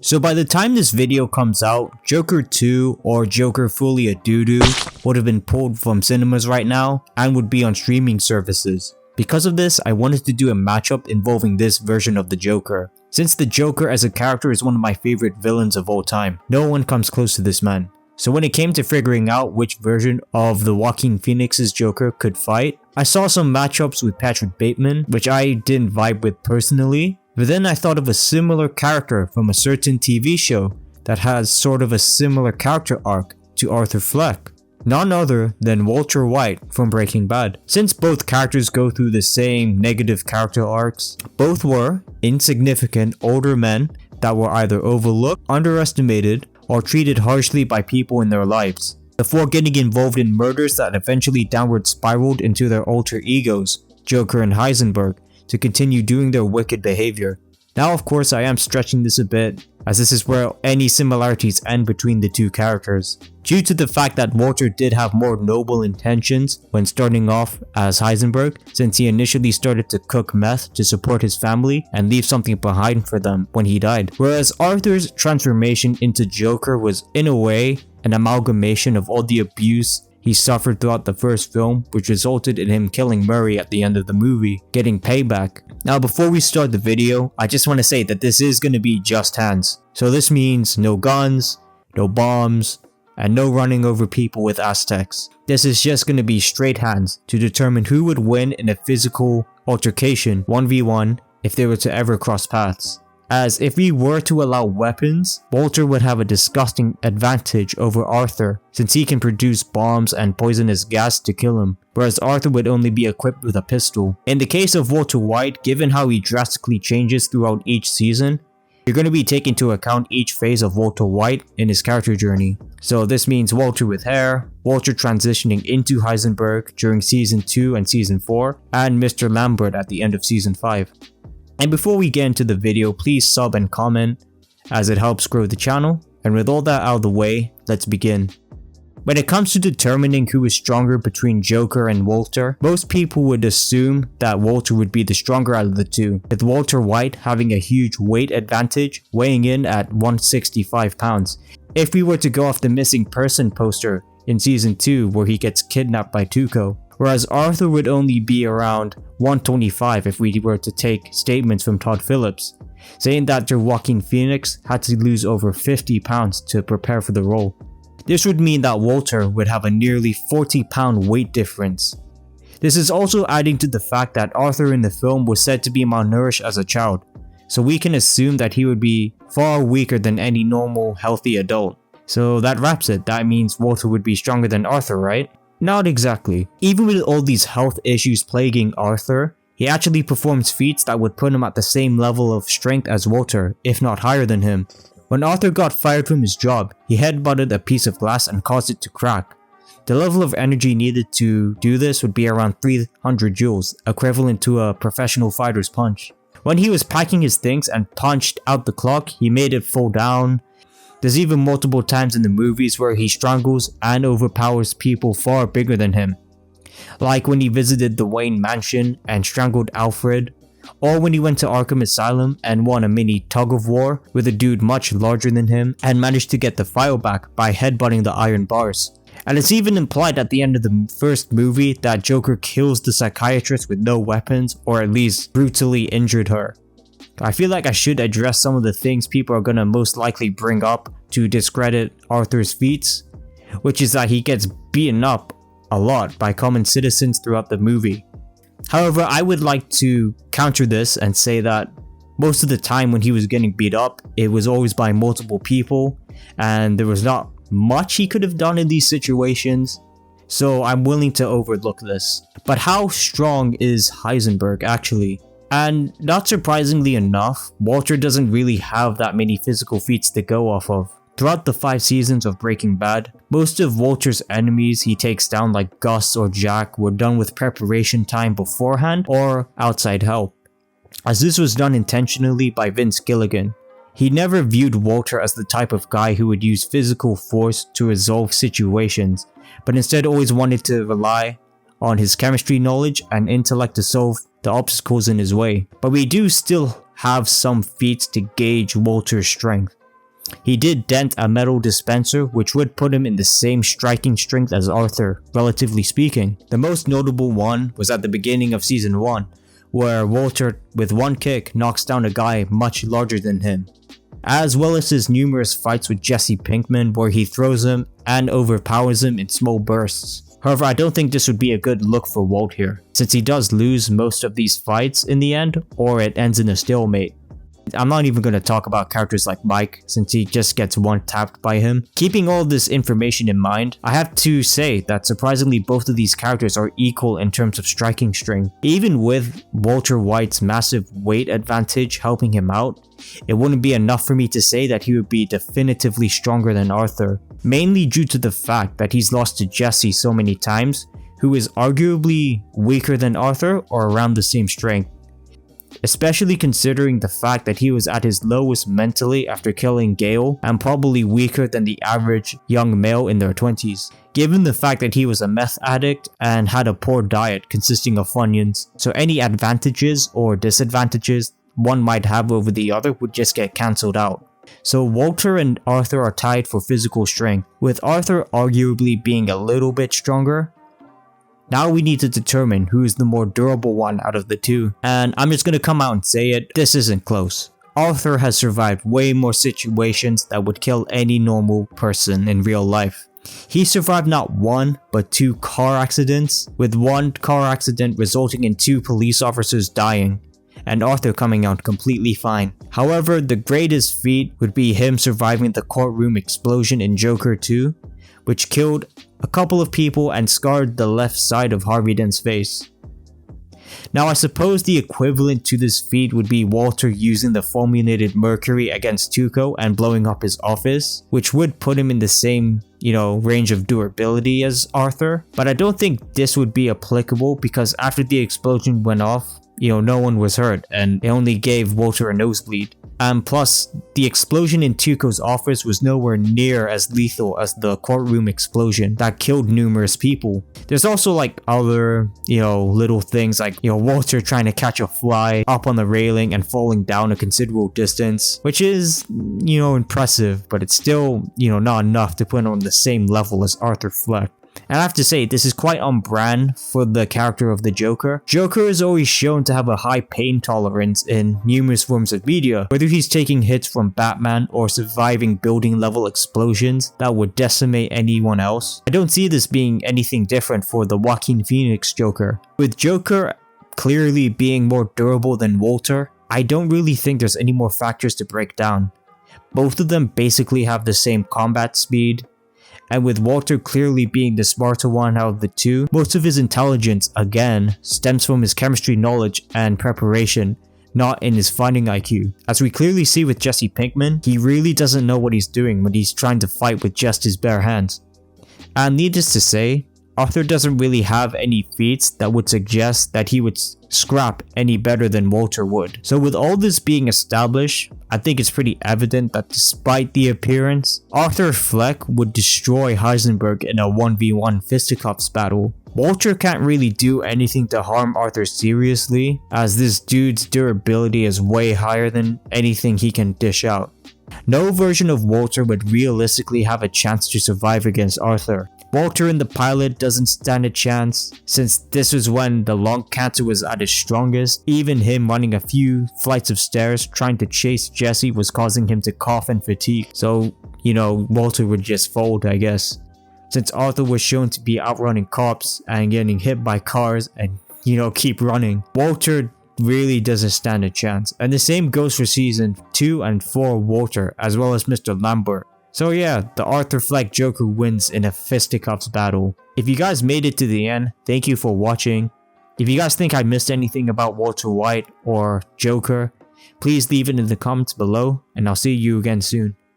So by the time this video comes out, Joker 2 or Joker Fully a Doo-Doo would have been pulled from cinemas right now and would be on streaming services. Because of this, I wanted to do a matchup involving this version of the Joker. Since the Joker as a character is one of my favorite villains of all time, no one comes close to this man. So when it came to figuring out which version of the Joaquin Phoenix's Joker could fight, I saw some matchups with Patrick Bateman, which I didn't vibe with personally. But then I thought of a similar character from a certain TV show that has sort of a similar character arc to Arthur Fleck. None other than Walter White from Breaking Bad. Since both characters go through the same negative character arcs, both were insignificant older men that were either overlooked, underestimated, or treated harshly by people in their lives, before getting involved in murders that eventually downward spiraled into their alter egos, Joker and Heisenberg, to continue doing their wicked behavior. Now of course I am stretching this a bit, as this is where any similarities end between the two characters. Due to the fact that Walter did have more noble intentions when starting off as Heisenberg, since he initially started to cook meth to support his family and leave something behind for them when he died. Whereas Arthur's transformation into Joker was in a way an amalgamation of all the abuse he suffered throughout the first film, which resulted in him killing Murray at the end of the movie, getting payback. Now before we start the video, I just want to say that this is going to be just hands. So this means no guns, no bombs, and no running over people with Aztecs. This is just going to be straight hands to determine who would win in a physical altercation 1v1 if they were to ever cross paths. As if we were to allow weapons, Walter would have a disgusting advantage over Arthur since he can produce bombs and poisonous gas to kill him, whereas Arthur would only be equipped with a pistol. In the case of Walter White, given how he drastically changes throughout each season, you're going to be taking into account each phase of Walter White in his character journey. So this means Walter with hair, Walter transitioning into Heisenberg during season 2 and season 4, and Mr. Lambert at the end of season 5. And before we get into the video, please sub and comment as it helps grow the channel. And with all that out of the way, let's begin. When it comes to determining who is stronger between Joker and Walter, most people would assume that Walter would be the stronger out of the two, with Walter White having a huge weight advantage, weighing in at 165 pounds. If we were to go off the missing person poster in season 2 where he gets kidnapped by Tuco, whereas Arthur would only be around 125 if we were to take statements from Todd Phillips, saying that Joaquin Phoenix had to lose over 50 pounds to prepare for the role. This would mean that Walter would have a nearly 40-pound weight difference. This is also adding to the fact that Arthur in the film was said to be malnourished as a child, so we can assume that he would be far weaker than any normal, healthy adult. So that wraps it. That means Walter would be stronger than Arthur, right? Not exactly. Even with all these health issues plaguing Arthur, he actually performs feats that would put him at the same level of strength as Walter, if not higher than him. When Arthur got fired from his job, he headbutted a piece of glass and caused it to crack. The level of energy needed to do this would be around 300 joules, equivalent to a professional fighter's punch. When he was packing his things and punched out the clock, he made it fall down. There's even multiple times in the movies where he strangles and overpowers people far bigger than him. Like when he visited the Wayne Mansion and strangled Alfred, or when he went to Arkham Asylum and won a mini tug-of-war with a dude much larger than him and managed to get the file back by headbutting the iron bars. And it's even implied at the end of the first movie that Joker kills the psychiatrist with no weapons, or at least brutally injured her. I feel like I should address some of the things people are gonna most likely bring up to discredit Arthur's feats, which is that he gets beaten up a lot by common citizens throughout the movie. However, I would like to counter this and say that most of the time when he was getting beat up, it was always by multiple people, and there was not much he could have done in these situations, so I'm willing to overlook this. But how strong is Heisenberg actually? And not surprisingly enough, Walter doesn't really have that many physical feats to go off of. Throughout the 5 seasons of Breaking Bad, most of Walter's enemies he takes down like Gus or Jack were done with preparation time beforehand or outside help, as this was done intentionally by Vince Gilligan. He never viewed Walter as the type of guy who would use physical force to resolve situations, but instead always wanted to rely on his chemistry knowledge and intellect to solve the obstacles in his way. But we do still have some feats to gauge Walter's strength. He did dent a metal dispenser, which would put him in the same striking strength as Arthur, relatively speaking. The most notable one was at the beginning of season 1, where Walter with one kick knocks down a guy much larger than him, as well as his numerous fights with Jesse Pinkman where he throws him and overpowers him in small bursts. However, I don't think this would be a good look for Walt here, since he does lose most of these fights in the end, or it ends in a stalemate. I'm not even going to talk about characters like Mike, since he just gets one-tapped by him. Keeping all this information in mind, I have to say that surprisingly both of these characters are equal in terms of striking strength. Even with Walter White's massive weight advantage helping him out, it wouldn't be enough for me to say that he would be definitively stronger than Arthur, mainly due to the fact that he's lost to Jesse so many times, who is arguably weaker than Arthur or around the same strength. Especially considering the fact that he was at his lowest mentally after killing Gale and probably weaker than the average young male in their 20s. Given the fact that he was a meth addict and had a poor diet consisting of Funyuns, so any advantages or disadvantages one might have over the other would just get cancelled out. So Walter and Arthur are tied for physical strength, with Arthur arguably being a little bit stronger. Now we need to determine who is the more durable one out of the two, and I'm just gonna come out and say it, this isn't close. Arthur has survived way more situations that would kill any normal person in real life. He survived not one, but 2 car accidents, with one car accident resulting in 2 police officers dying, and Arthur coming out completely fine. However, the greatest feat would be him surviving the courtroom explosion in Joker 2, which killed a couple of people and scarred the left side of Harvey Dent's face. Now I suppose the equivalent to this feat would be Walter using the fulminated mercury against Tuco and blowing up his office, which would put him in the same, range of durability as Arthur, but I don't think this would be applicable because after the explosion went off, no one was hurt and it only gave Walter a nosebleed. And plus, the explosion in Tuco's office was nowhere near as lethal as the courtroom explosion that killed numerous people. There's also other, little things like, Walter trying to catch a fly up on the railing and falling down a considerable distance, which is, impressive, but it's still, not enough to put him on the same level as Arthur Fleck. And I have to say, this is quite on brand for the character of the Joker. Joker is always shown to have a high pain tolerance in numerous forms of media, whether he's taking hits from Batman or surviving building level explosions that would decimate anyone else. I don't see this being anything different for the Joaquin Phoenix Joker. With Joker clearly being more durable than Walter, I don't really think there's any more factors to break down. Both of them basically have the same combat speed, and with Walter clearly being the smarter one out of the two, most of his intelligence, again, stems from his chemistry knowledge and preparation, not in his fighting IQ. As we clearly see with Jesse Pinkman, he really doesn't know what he's doing when he's trying to fight with just his bare hands. And needless to say, Arthur doesn't really have any feats that would suggest that he would scrap any better than Walter would. So with all this being established, I think it's pretty evident that despite the appearance, Arthur Fleck would destroy Heisenberg in a 1v1 fisticuffs battle. Walter can't really do anything to harm Arthur seriously, as this dude's durability is way higher than anything he can dish out. No version of Walter would realistically have a chance to survive against Arthur. Walter in the pilot doesn't stand a chance, since this was when the lung cancer was at its strongest. Even him running a few flights of stairs trying to chase Jesse was causing him to cough and fatigue. So, Walter would just fold, I guess. Since Arthur was shown to be outrunning cops and getting hit by cars and, keep running, Walter really doesn't stand a chance. And the same goes for season 2 and 4 Walter, as well as Mr. Lambert. So yeah, the Arthur Fleck Joker wins in a fisticuffs battle. If you guys made it to the end, thank you for watching. If you guys think I missed anything about Walter White or Joker, please leave it in the comments below, and I'll see you again soon.